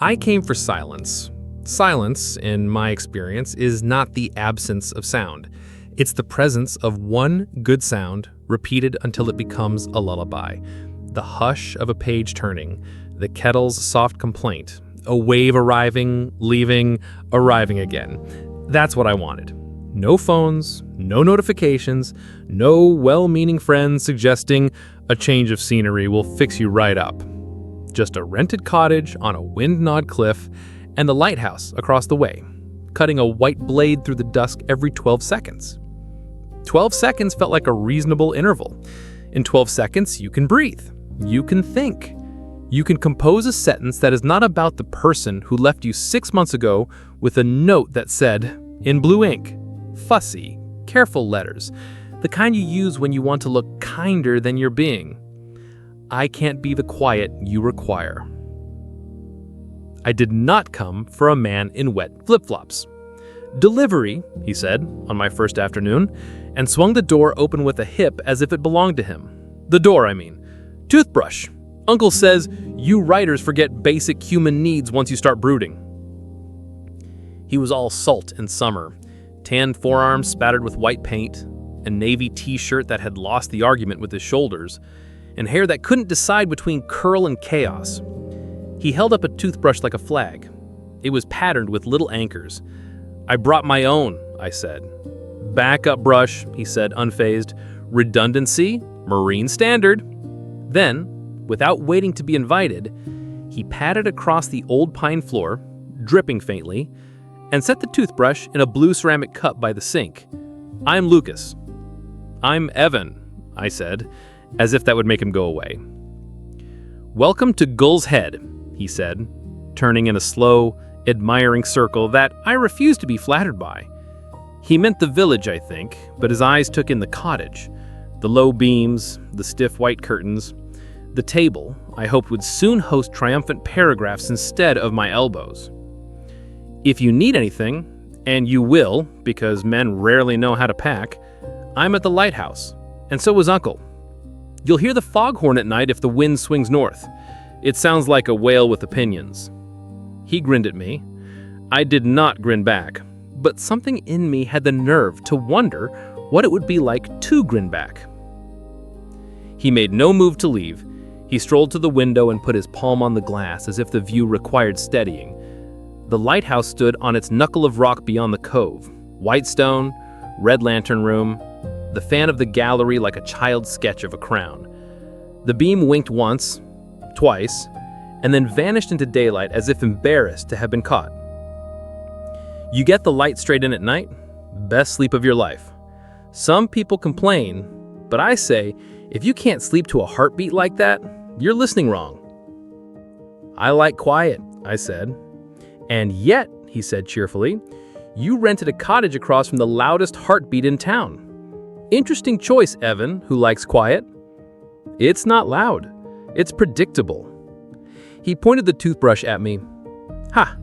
I came for silence. Silence, in my experience, is not the absence of sound. It's the presence of one good sound repeated until it becomes a lullaby. The hush of a page turning, the kettle's soft complaint, a wave arriving, leaving, arriving again. That's what I wanted. No phones, no notifications, no well-meaning friends suggesting a change of scenery will fix you right up. Just a rented cottage on a wind-gnawed cliff and the lighthouse across the way, cutting a white blade through the dusk every 12 seconds. 12 seconds felt like a reasonable interval. In 12 seconds, you can breathe. You can think. You can compose a sentence that is not about the person who left you 6 months ago with a note that said, in blue ink, fussy, careful letters, the kind you use when you want to look kinder than you're being. I can't be the quiet you require. I did not come for a man in wet flip-flops. Delivery, he said on my first afternoon, and swung the door open with a hip as if it belonged to him. The door, I mean. Toothbrush. Uncle says you writers forget basic human needs once you start brooding. He was all salt and summer, tan forearms spattered with white paint, a navy t-shirt that had lost the argument with his shoulders, and hair that couldn't decide between curl and chaos. He held up a toothbrush like a flag. It was patterned with little anchors. I brought my own, I said. Backup brush, he said, unfazed. Redundancy, marine standard. Then, without waiting to be invited, he patted across the old pine floor, dripping faintly, and set the toothbrush in a blue ceramic cup by the sink. I'm Lucas. I'm Evan, I said, as if that would make him go away. Welcome to Gull's Head, he said, turning in a slow, admiring circle that I refused to be flattered by. He meant the village, I think, but his eyes took in the cottage, the low beams, the stiff white curtains. The table, I hoped, would soon host triumphant paragraphs instead of my elbows. If you need anything, and you will, because men rarely know how to pack, I'm at the Lighthouse, and so was Uncle. You'll hear the foghorn at night if the wind swings north. It sounds like a whale with opinions. He grinned at me. I did not grin back, but something in me had the nerve to wonder what it would be like to grin back. He made no move to leave. He strolled to the window and put his palm on the glass as if the view required steadying. The lighthouse stood on its knuckle of rock beyond the cove. White stone, red lantern room, the fan of the gallery like a child's sketch of a crown. The beam winked once, twice, and then vanished into daylight as if embarrassed to have been caught. You get the light straight in at night, best sleep of your life. Some people complain, but I say, if you can't sleep to a heartbeat like that, you're listening wrong. I like quiet, I said. And yet, he said cheerfully, you rented a cottage across from the loudest heartbeat in town. Interesting choice, Evan, who likes quiet. It's not loud. It's predictable. He pointed the toothbrush at me. Ha!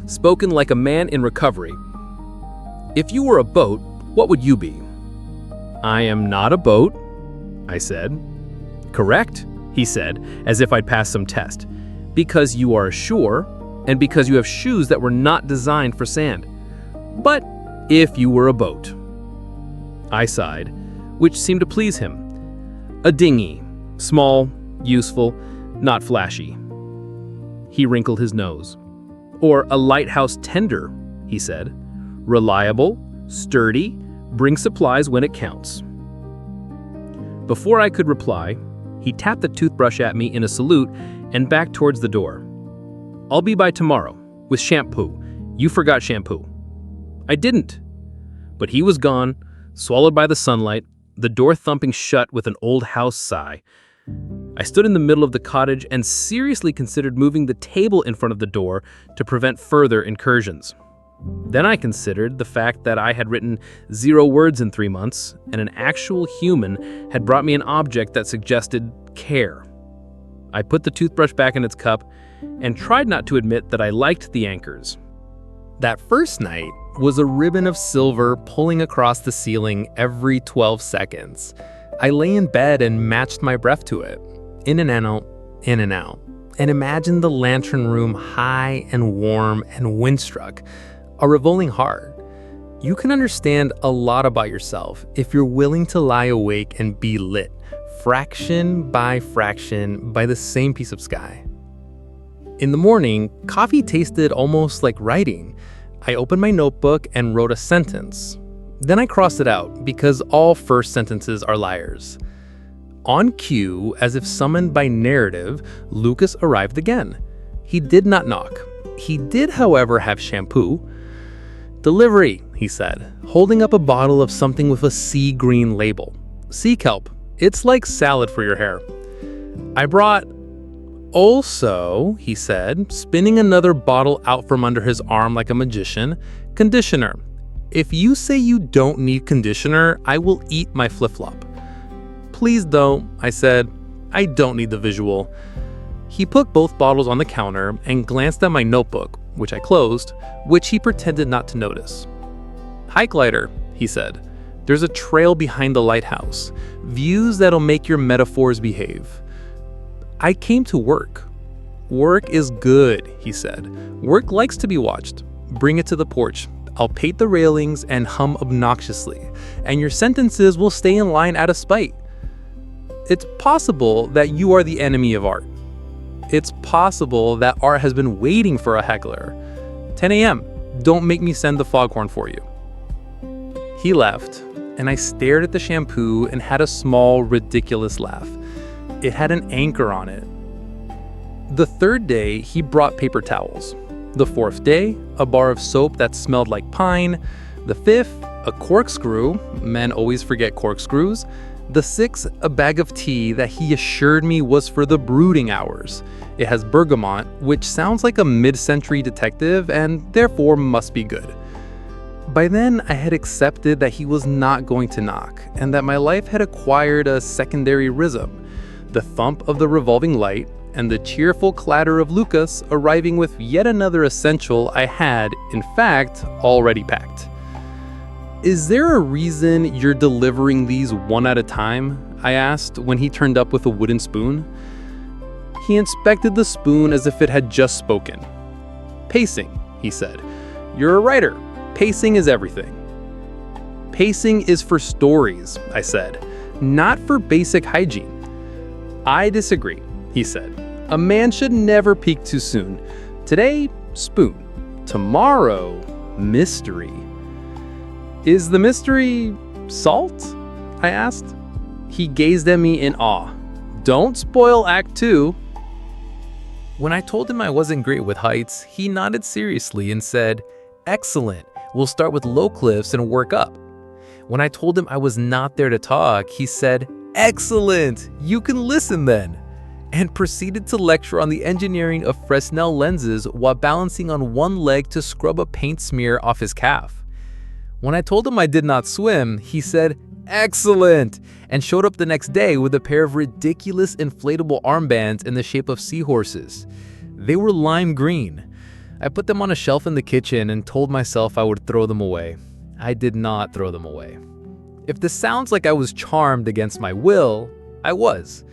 Spoken like a man in recovery. If you were a boat, what would you be? I am not a boat, I said. Correct, he said, as if I'd passed some test. Because you are ashore, and because you have shoes that were not designed for sand. But if you were a boat. I sighed, which seemed to please him. A dinghy, small, useful, not flashy. He wrinkled his nose. Or a lighthouse tender, he said. Reliable, sturdy, bring supplies when it counts. Before I could reply, he tapped the toothbrush at me in a salute and backed towards the door. I'll be by tomorrow, with shampoo. You forgot shampoo. I didn't. But he was gone, swallowed by the sunlight, the door thumping shut with an old house sigh. I stood in the middle of the cottage and seriously considered moving the table in front of the door to prevent further incursions. Then I considered the fact that I had written 0 words in 3 months, and an actual human had brought me an object that suggested care. I put the toothbrush back in its cup and tried not to admit that I liked the anchors. That first night was a ribbon of silver pulling across the ceiling every 12 seconds. I lay in bed and matched my breath to it. In and out, in and out. and imagine the lantern room high and warm and windstruck, a revolving heart. You can understand a lot about yourself if you're willing to lie awake and be lit, fraction by the same piece of sky. In the morning, coffee tasted almost like writing. I opened my notebook and wrote a sentence. Then I crossed it out because all first sentences are liars. On cue, as if summoned by narrative, Lucas arrived again. He did not knock. He did, however, have shampoo. "Delivery," he said, holding up a bottle of something with a sea green label. "Sea kelp. It's like salad for your hair." I brought... "Also," he said, spinning another bottle out from under his arm like a magician, "conditioner. If you say you don't need conditioner, I will eat my flip-flop." "Please don't," I said. "I don't need the visual." He put both bottles on the counter and glanced at my notebook, which I closed, which he pretended not to notice. "Hike lighter," he said. "There's a trail behind the lighthouse. Views that'll make your metaphors behave." I came to work. "Work is good," he said. "Work likes to be watched. Bring it to the porch. I'll paint the railings and hum obnoxiously, and your sentences will stay in line out of spite. It's possible that you are the enemy of art. It's possible that art has been waiting for a heckler. 10 a.m. Don't make me send the foghorn for you." He left, and I stared at the shampoo and had a small, ridiculous laugh. It had an anchor on it. The third day, he brought paper towels. The fourth day, a bar of soap that smelled like pine. The fifth, a corkscrew. Men always forget corkscrews. The sixth, a bag of tea that he assured me was for the brooding hours. It has bergamot, which sounds like a mid-century detective and therefore must be good. By then, I had accepted that he was not going to knock and that my life had acquired a secondary rhythm. The thump of the revolving light and the cheerful clatter of Lucas arriving with yet another essential I had, in fact, already packed. "Is there a reason you're delivering these one at a time?" I asked when he turned up with a wooden spoon. He inspected the spoon as if it had just spoken. "Pacing," he said. "You're a writer. Pacing is everything." "Pacing is for stories," I said, "not for basic hygiene." "I disagree," he said. "A man should never peak too soon. Today, spoon. Tomorrow, mystery." "Is the mystery salt?" I asked. He gazed at me in awe. "Don't spoil Act 2. When I told him I wasn't great with heights, he nodded seriously and said, "Excellent. We'll start with low cliffs and work up." When I told him I was not there to talk, he said, "Excellent. You can listen then," and proceeded to lecture on the engineering of Fresnel lenses while balancing on one leg to scrub a paint smear off his calf. When I told him I did not swim, he said, "Excellent," and showed up the next day with a pair of ridiculous inflatable armbands in the shape of seahorses. They were lime green. I put them on a shelf in the kitchen and told myself I would throw them away. I did not throw them away. If this sounds like I was charmed against my will, I was.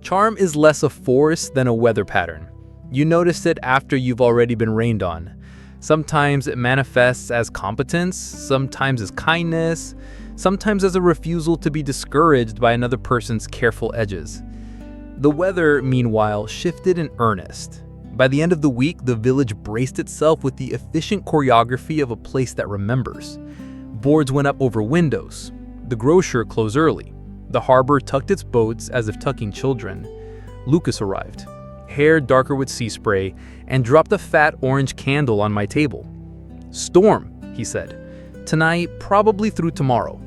Charm is less a force than a weather pattern. You notice it after you've already been rained on. Sometimes it manifests as competence, sometimes as kindness, sometimes as a refusal to be discouraged by another person's careful edges. The weather, meanwhile, shifted in earnest. By the end of the week, the village braced itself with the efficient choreography of a place that remembers. Boards went up over windows. The grocer closed early. The harbor tucked its boats as if tucking children. Lucas arrived, hair darker with sea spray, and dropped a fat orange candle on my table. "Storm," he said. "Tonight, probably through tomorrow."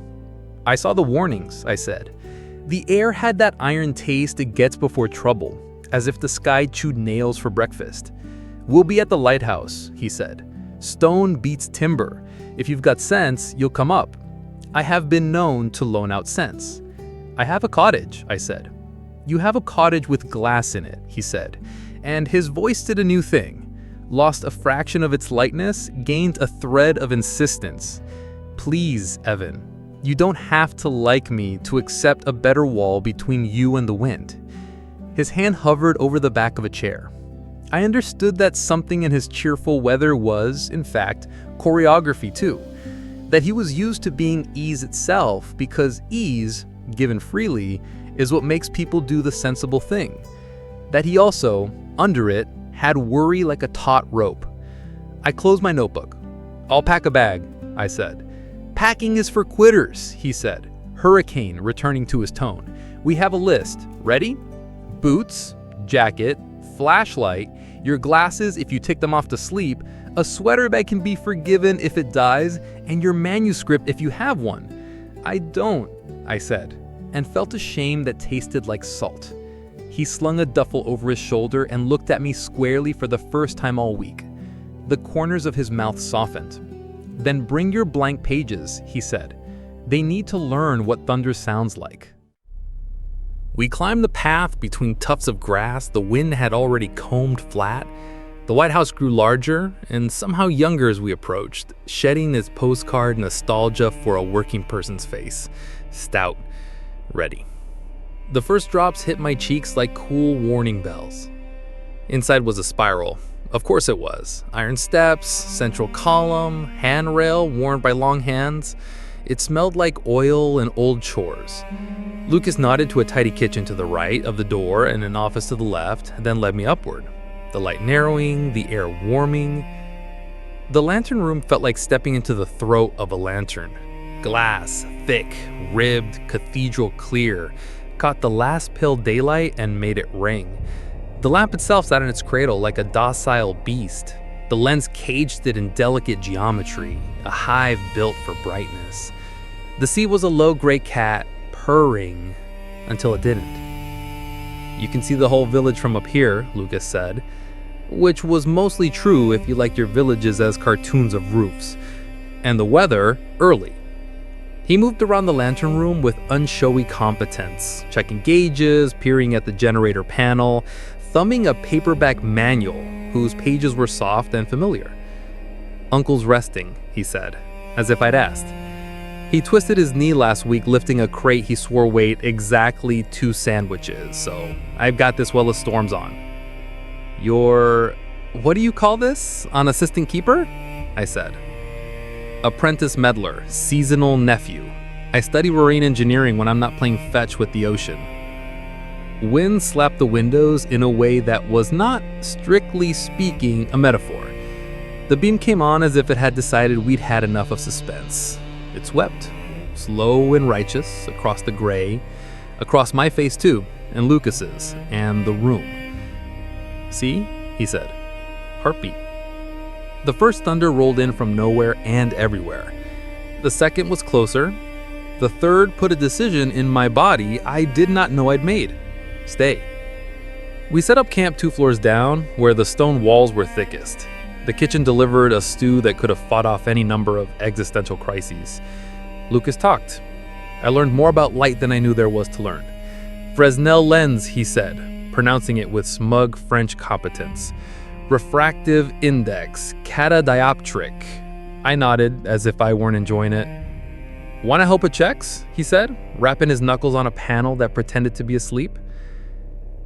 "I saw the warnings," I said. The air had that iron taste it gets before trouble, as if the sky chewed nails for breakfast. "We'll be at the lighthouse," he said. "Stone beats timber. If you've got sense, you'll come up. I have been known to loan out sense." "I have a cottage," I said. "You have a cottage with glass in it," he said, and his voice did a new thing. Lost a fraction of its lightness, gained a thread of insistence. "Please, Evan, you don't have to like me to accept a better wall between you and the wind." His hand hovered over the back of a chair. I understood that something in his cheerful weather was, in fact, choreography too. That he was used to being ease itself because ease, given freely, is what makes people do the sensible thing. That he also, under it, had worry like a taut rope. I closed my notebook. "I'll pack a bag," I said. "Packing is for quitters," he said, hurricane returning to his tone. "We have a list. Ready? Boots, jacket, flashlight, your glasses if you take them off to sleep, a sweater that can be forgiven if it dies, and your manuscript if you have one." "I don't," I said, and felt a shame that tasted like salt. He slung a duffel over his shoulder and looked at me squarely for the first time all week. The corners of his mouth softened. "Then bring your blank pages," he said. "They need to learn what thunder sounds like." We climbed the path between tufts of grass the wind had already combed flat. The White House grew larger and somehow younger as we approached, shedding its postcard nostalgia for a working person's face. Stout, ready. The first drops hit my cheeks like cool warning bells. Inside was a spiral. Of course it was. Iron steps, central column, handrail worn by long hands. It smelled like oil and old chores. Lucas nodded to a tidy kitchen to the right of the door and an office to the left, then led me upward. The light narrowing, the air warming. The lantern room felt like stepping into the throat of a lantern. Glass, thick, ribbed, cathedral clear, caught the last pale daylight and made it ring. The lamp itself sat in its cradle like a docile beast. The lens caged it in delicate geometry, a hive built for brightness. The seat was a low gray cat, purring, until it didn't. "You can see the whole village from up here," Lucas said, which was mostly true if you liked your villages as cartoons of roofs. "And the weather, early." He moved around the lantern room with unshowy competence, checking gauges, peering at the generator panel, thumbing a paperback manual whose pages were soft and familiar. "Uncle's resting," he said, as if I'd asked. He twisted his knee last week lifting a crate he swore weighed exactly 2 sandwiches, so I've got this while the storm's on. "You're... what do you call this? An assistant keeper?" I said. "Apprentice meddler, seasonal nephew. I study marine engineering when I'm not playing fetch with the ocean." Wind slapped the windows in a way that was not, strictly speaking, a metaphor. The beam came on as if it had decided we'd had enough of suspense. It swept, slow and righteous, across the gray, across my face too, and Lucas's, and the room. "See?" he said. "Heartbeat." The first thunder rolled in from nowhere and everywhere. The second was closer. The third put a decision in my body I did not know I'd made. Stay. We set up camp 2 floors down, where the stone walls were thickest. The kitchen delivered a stew that could have fought off any number of existential crises. Lucas talked. I learned more about light than I knew there was to learn. "Fresnel lens," he said, pronouncing it with smug French competence. "Refractive index, catadioptric." I nodded as if I weren't enjoying it. "Wanna help with checks?" he said, rapping his knuckles on a panel that pretended to be asleep.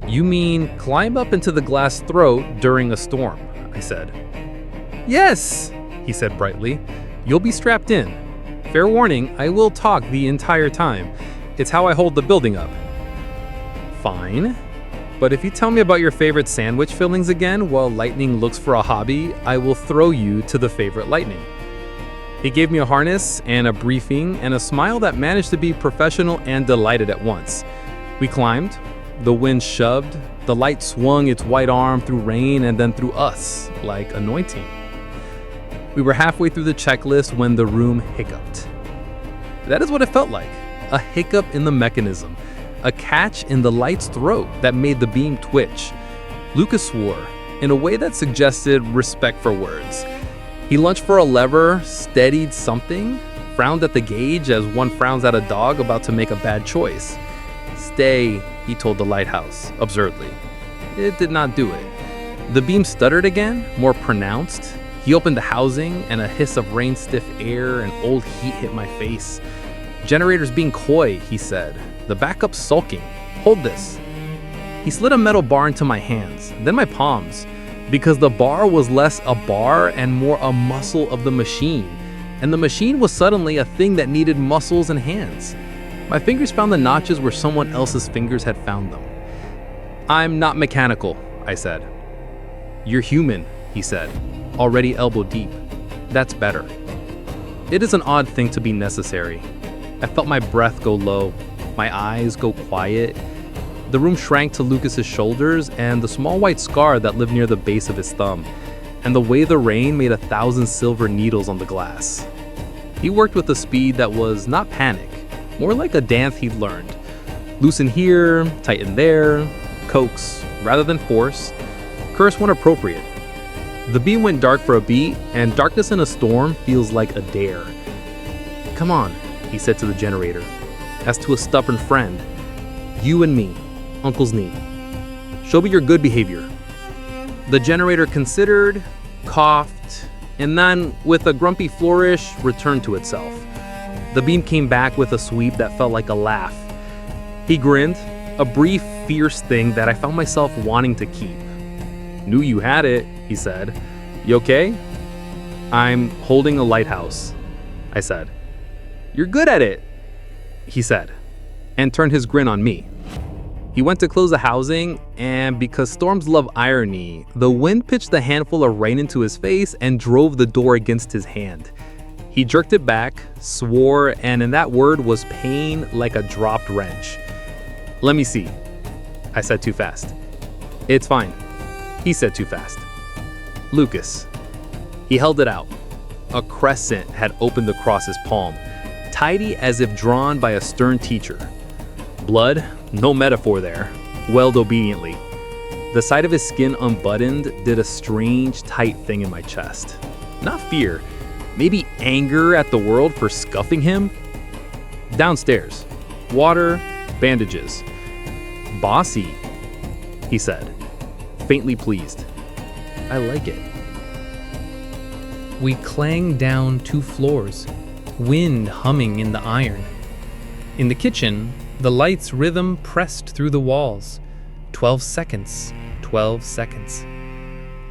"You mean climb up into the glass throat during a storm," I said. "Yes," he said brightly. "You'll be strapped in. Fair warning, I will talk the entire time. It's how I hold the building up." "Fine. But if you tell me about your favorite sandwich fillings again while Lightning looks for a hobby, I will throw you to the favorite Lightning." He gave me a harness and a briefing and a smile that managed to be professional and delighted at once. We climbed. The wind shoved. The light swung its white arm through rain and then through us, like anointing. We were halfway through the checklist when the room hiccuped. That is what it felt like, a hiccup in the mechanism, a catch in the light's throat that made the beam twitch. Lucas swore, in a way that suggested respect for words. He lunged for a lever, steadied something, frowned at the gauge as one frowns at a dog about to make a bad choice. "Stay," he told the lighthouse, absurdly. It did not do it. The beam stuttered again, more pronounced. He opened the housing, and a hiss of rain-stiff air and old heat hit my face. "Generator's being coy," he said. "The backup's sulking. Hold this." He slid a metal bar into my hands, then my palms. because the bar was less a bar and more a muscle of the machine, and the machine was suddenly a thing that needed muscles and hands. My fingers found the notches where someone else's fingers had found them. "I'm not mechanical," I said. "You're human," he said, already elbow deep. "That's better." It is an odd thing to be necessary. I felt my breath go low, my eyes go quiet. The room shrank to Lucas's shoulders and the small white scar that lived near the base of his thumb, and the way the rain made 1,000 silver needles on the glass. He worked with a speed that was not panic, more like a dance he'd learned. Loosen here, tighten there, coax rather than force, curse when appropriate. The beam went dark for a beat, and darkness in a storm feels like a dare. "Come on," he said to the generator, as to a stubborn friend. "You and me, Uncle's knee. Show me your good behavior." The generator considered, coughed, and then, with a grumpy flourish, returned to itself. The beam came back with a sweep that felt like a laugh. He grinned, a brief, fierce thing that I found myself wanting to keep. "Knew you had it," he said. "You okay?" "I'm holding a lighthouse," I said. "You're good at it," he said, and turned his grin on me. He went to close the housing, and because storms love irony, the wind pitched the handful of rain into his face and drove the door against his hand. He jerked it back, swore, and in that word was pain like a dropped wrench. "Let me see," I said too fast. "It's fine," he said too fast. "Lucas." He held it out. A crescent had opened across his palm, tidy as if drawn by a stern teacher. Blood, no metaphor there, welled obediently. The sight of his skin unbuttoned did a strange, tight thing in my chest. Not fear, maybe anger at the world for scuffing him. "Downstairs. Water, bandages." "Bossy," he said, faintly pleased. "I like it." We clanged down 2 floors, wind humming in the iron. In the kitchen, the light's rhythm pressed through the walls. 12 seconds, 12 seconds.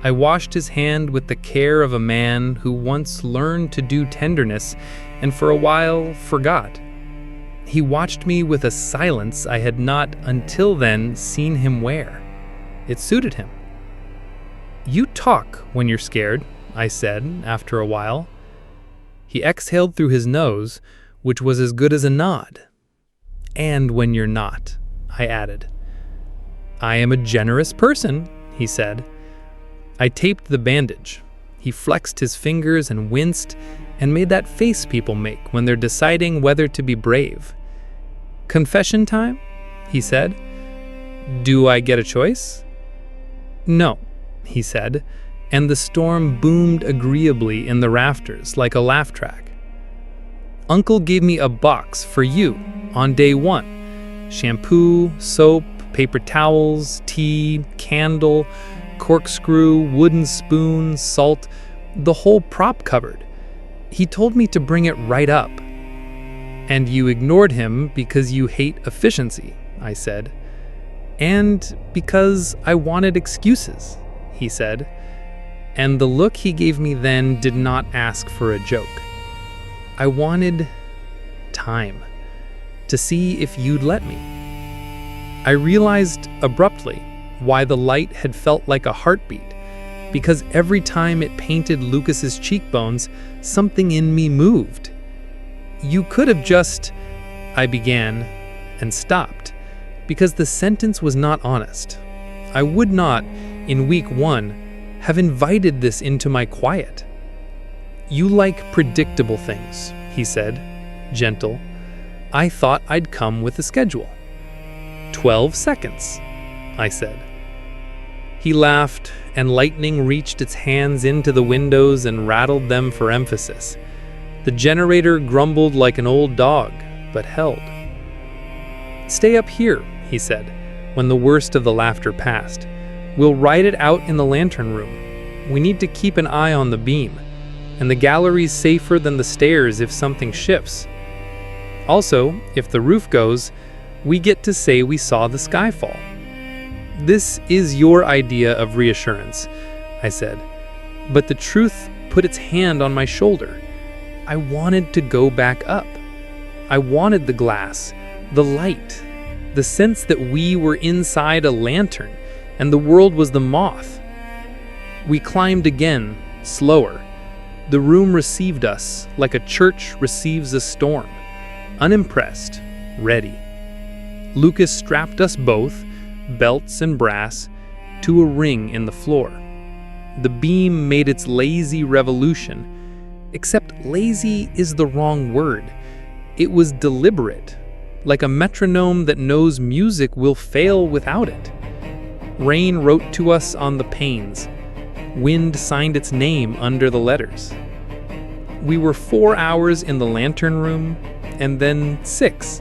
I washed his hand with the care of a man who once learned to do tenderness and for a while forgot. He watched me with a silence I had not until then seen him wear. It suited him. "You talk when you're scared," I said after a while. He exhaled through his nose, which was as good as a nod. "And when you're not," I added. "I am a generous person," he said. I taped the bandage. He flexed his fingers and winced and made that face people make when they're deciding whether to be brave. "Confession time?" he said. "Do I get a choice?" "No," he said, and the storm boomed agreeably in the rafters like a laugh track. "Uncle gave me a box for you on day 1. Shampoo, soap, paper towels, tea, candle, corkscrew, wooden spoon, salt, the whole prop cupboard. He told me to bring it right up." "And you ignored him because you hate efficiency," I said. "And because I wanted excuses," he said. And the look he gave me then did not ask for a joke. "I wanted time to see if you'd let me." I realized abruptly why the light had felt like a heartbeat, because every time it painted Lucas's cheekbones, something in me moved. "You could have just," I began, and stopped, because the sentence was not honest. I would not, in week 1, have invited this into my quiet. "You like predictable things," he said, gentle. "I thought I'd come with a schedule." 12 seconds, I said. He laughed, and lightning reached its hands into the windows and rattled them for emphasis. The generator grumbled like an old dog, but held. "Stay up here," he said, when the worst of the laughter passed. "We'll ride it out in the lantern room. We need to keep an eye on the beam, and the gallery's safer than the stairs if something shifts. Also, if the roof goes, we get to say we saw the sky fall." This is your idea of reassurance, I said. But the truth put its hand on my shoulder. I wanted to go back up. I wanted the glass, the light, the sense that we were inside a lantern and the world was the moth. We climbed again, slower. The room received us like a church receives a storm, unimpressed, ready. Lucas strapped us both, belts and brass, to a ring in the floor. The beam made its lazy revolution, except lazy is the wrong word. It was deliberate, like a metronome that knows music will fail without it. Rain wrote to us on the panes. Wind signed its name under the letters. We were 4 hours in the lantern room, and then 6.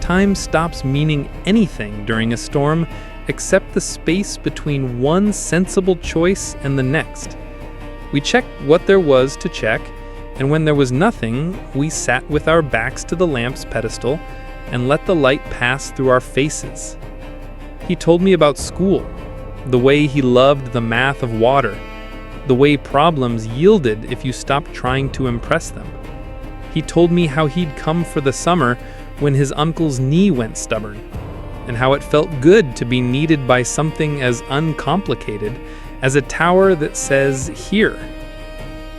Time stops meaning anything during a storm except the space between one sensible choice and the next. We checked what there was to check, and when there was nothing, we sat with our backs to the lamp's pedestal and let the light pass through our faces. He told me about school, the way he loved the math of water, the way problems yielded if you stopped trying to impress them. He told me how he'd come for the summer when his uncle's knee went stubborn, and how it felt good to be needed by something as uncomplicated as a tower that says, "Here."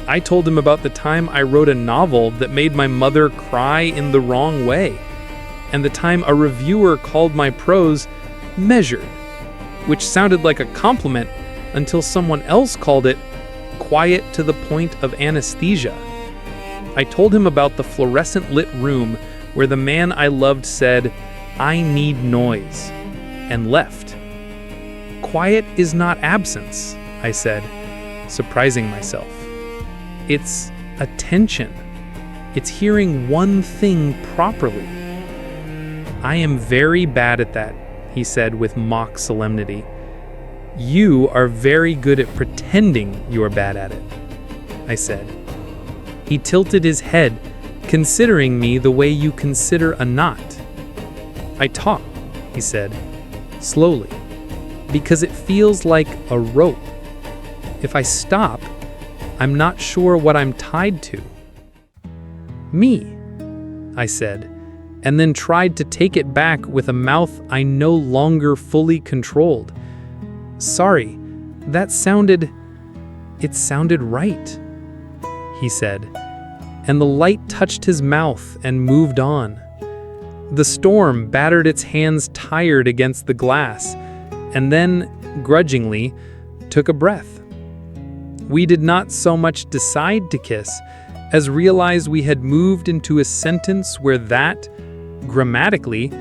I told him about the time I wrote a novel that made my mother cry in the wrong way, and the time a reviewer called my prose measured, which sounded like a compliment until someone else called it quiet to the point of anesthesia. I told him about the fluorescent lit room where the man I loved said, "I need noise," and left. Quiet is not absence, I said, surprising myself. It's attention. It's hearing one thing properly. I am very bad at that, he said with mock solemnity. You are very good at pretending you are bad at it, I said. He tilted his head, considering me the way you consider a knot. I talk, he said, slowly, because it feels like a rope. If I stop, I'm not sure what I'm tied to. Me, I said, and then tried to take it back with a mouth I no longer fully controlled. Sorry, it sounded right, he said, and the light touched his mouth and moved on. The storm battered its hands tired against the glass, and then, grudgingly, took a breath. We did not so much decide to kiss as realize we had moved into a sentence where that, grammatically,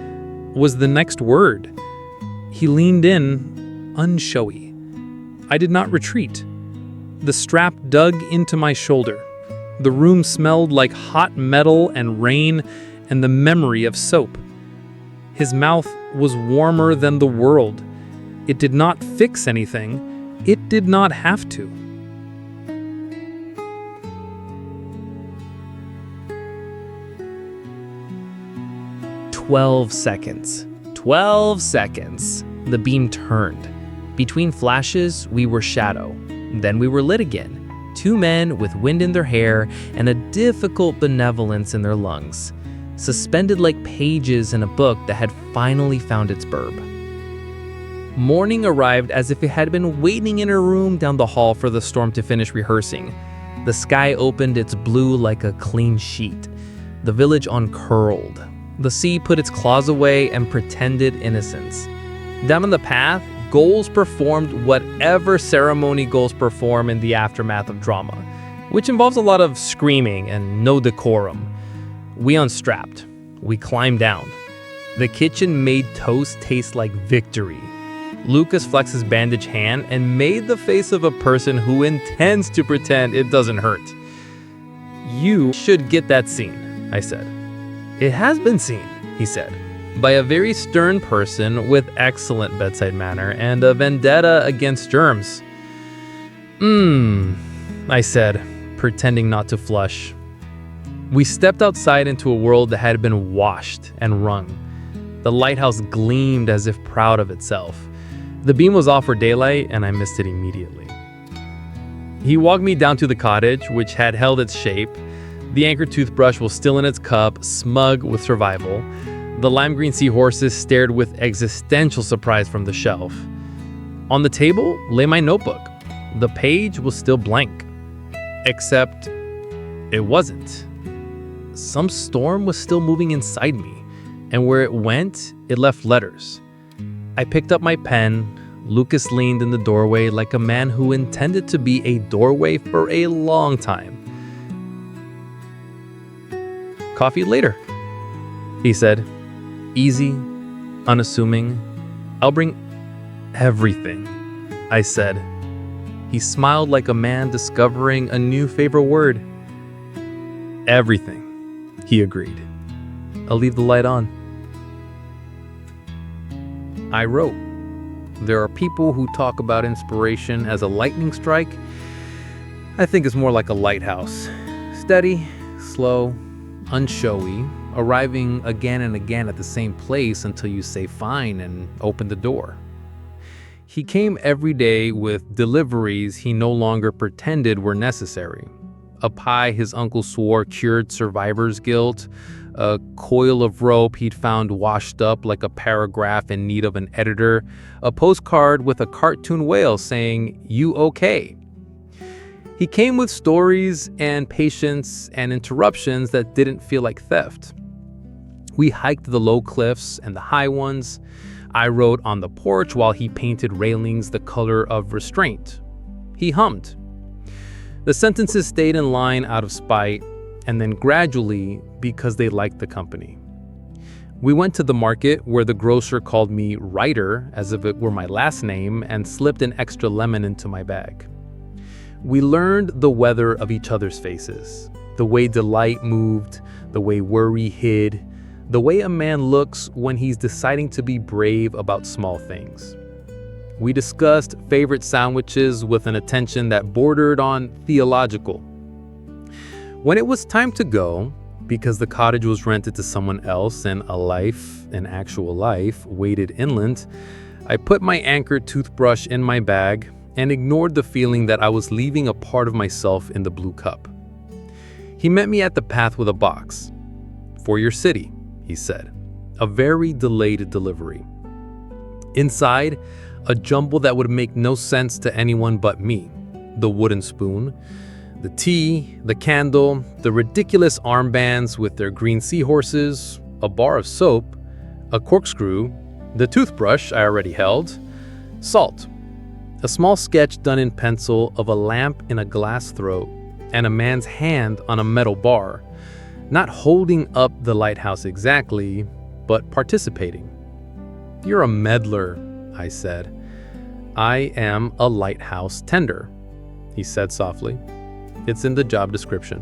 was the next word. He leaned in, unshowy. I did not retreat. The strap dug into my shoulder. The room smelled like hot metal and rain and the memory of soap. His mouth was warmer than the world. It did not fix anything. It did not have to. "12 seconds. 12 seconds. The beam turned. Between flashes, we were shadow. Then we were lit again. 2 men with wind in their hair and a difficult benevolence in their lungs, suspended like pages in a book that had finally found its burb. Morning arrived as if it had been waiting in a room down the hall for the storm to finish rehearsing. The sky opened its blue like a clean sheet. The village uncurled. The sea put its claws away and pretended innocence. Down on the path, ghouls performed whatever ceremony ghouls perform in the aftermath of drama, which involves a lot of screaming and no decorum. We unstrapped. We climbed down. The kitchen made toast taste like victory. Lucas flexed his bandaged hand and made the face of a person who intends to pretend it doesn't hurt. "You should get that scene," I said. "It has been seen," he said, "by a very stern person with excellent bedside manner and a vendetta against germs." I said, pretending not to flush. We stepped outside into a world that had been washed and wrung. The lighthouse gleamed as if proud of itself. The beam was off for daylight, and I missed it immediately. He walked me down to the cottage, which had held its shape. The anchor toothbrush was still in its cup, smug with survival. The lime green seahorses stared with existential surprise from the shelf. On the table lay my notebook. The page was still blank. Except it wasn't. Some storm was still moving inside me, and where it went, it left letters. I picked up my pen. Lucas leaned in the doorway like a man who intended to be a doorway for a long time. "Coffee later," he said. Easy, unassuming. "I'll bring everything," I said. He smiled like a man discovering a new favorite word. "Everything," he agreed. "I'll leave the light on." I wrote. There are people who talk about inspiration as a lightning strike. I think it's more like a lighthouse. Steady, slow, unshowy, arriving again and again at the same place until you say fine and open the door. He came every day with deliveries he no longer pretended were necessary. A pie his uncle swore cured survivor's guilt, a coil of rope he'd found washed up like a paragraph in need of an editor, a postcard with a cartoon whale saying, "You okay?" He came with stories and patience and interruptions that didn't feel like theft. We hiked the low cliffs and the high ones. I wrote on the porch while he painted railings the color of restraint. He hummed. The sentences stayed in line out of spite, and then gradually because they liked the company. We went to the market where the grocer called me Writer as if it were my last name and slipped an extra lemon into my bag. We learned the weather of each other's faces, the way delight moved, the way worry hid, the way a man looks when he's deciding to be brave about small things. We discussed favorite sandwiches with an attention that bordered on theological. When it was time to go, because the cottage was rented to someone else and an actual life, waited inland, I put my anchor toothbrush in my bag and ignored the feeling that I was leaving a part of myself in the blue cup. He met me at the path with a box. "For your city," he said. A very delayed delivery. Inside, a jumble that would make no sense to anyone but me. The wooden spoon, the tea, the candle, the ridiculous armbands with their green seahorses, a bar of soap, a corkscrew, the toothbrush I already held, salt, a small sketch done in pencil of a lamp in a glass throat, and a man's hand on a metal bar, not holding up the lighthouse exactly, but participating. "You're a meddler," I said. "I am a lighthouse tender," he said softly. "It's in the job description."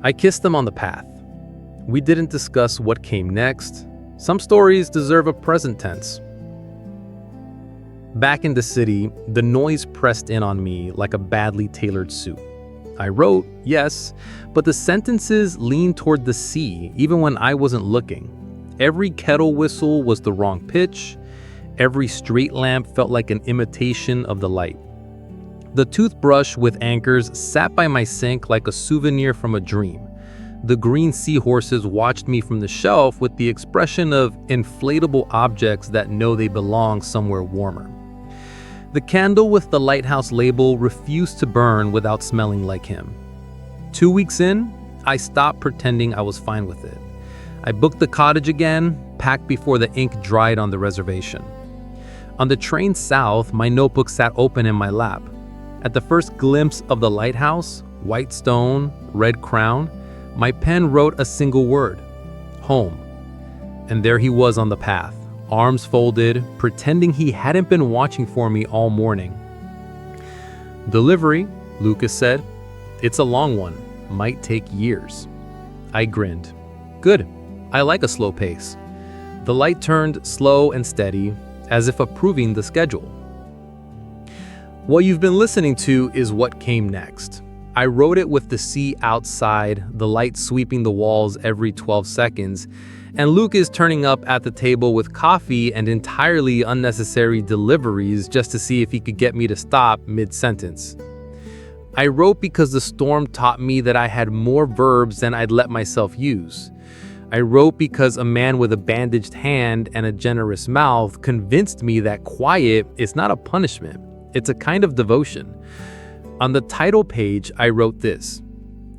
I kissed him on the path. We didn't discuss what came next. Some stories deserve a present tense. Back in the city, the noise pressed in on me like a badly tailored suit. I wrote, yes, but the sentences leaned toward the sea even when I wasn't looking. Every kettle whistle was the wrong pitch. Every street lamp felt like an imitation of the light. The toothbrush with anchors sat by my sink like a souvenir from a dream. The green seahorses watched me from the shelf with the expression of inflatable objects that know they belong somewhere warmer. The candle with the lighthouse label refused to burn without smelling like him. 2 weeks in, I stopped pretending I was fine with it. I booked the cottage again, packed before the ink dried on the reservation. On the train south, my notebook sat open in my lap. At the first glimpse of the lighthouse, white stone, red crown, my pen wrote a single word: home. And there he was on the path, arms folded, pretending he hadn't been watching for me all morning. "Delivery," Lucas said. "It's a long one, might take years." I grinned. "Good, I like a slow pace." The light turned slow and steady, as if approving the schedule. What you've been listening to is what came next. I wrote it with the sea outside, the light sweeping the walls every 12 seconds, and Lucas turning up at the table with coffee and entirely unnecessary deliveries just to see if he could get me to stop mid-sentence. I wrote because the storm taught me that I had more verbs than I'd let myself use. I wrote because a man with a bandaged hand and a generous mouth convinced me that quiet is not a punishment, it's a kind of devotion. On the title page, I wrote this: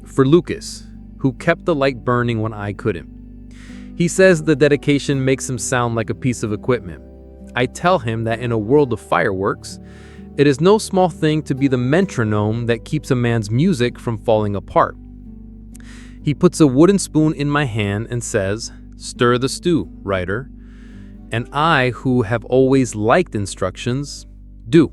for Lucas, who kept the light burning when I couldn't. He says the dedication makes him sound like a piece of equipment. I tell him that in a world of fireworks, it is no small thing to be the metronome that keeps a man's music from falling apart. He puts a wooden spoon in my hand and says, "Stir the stew, writer." And I, who have always liked instructions, do.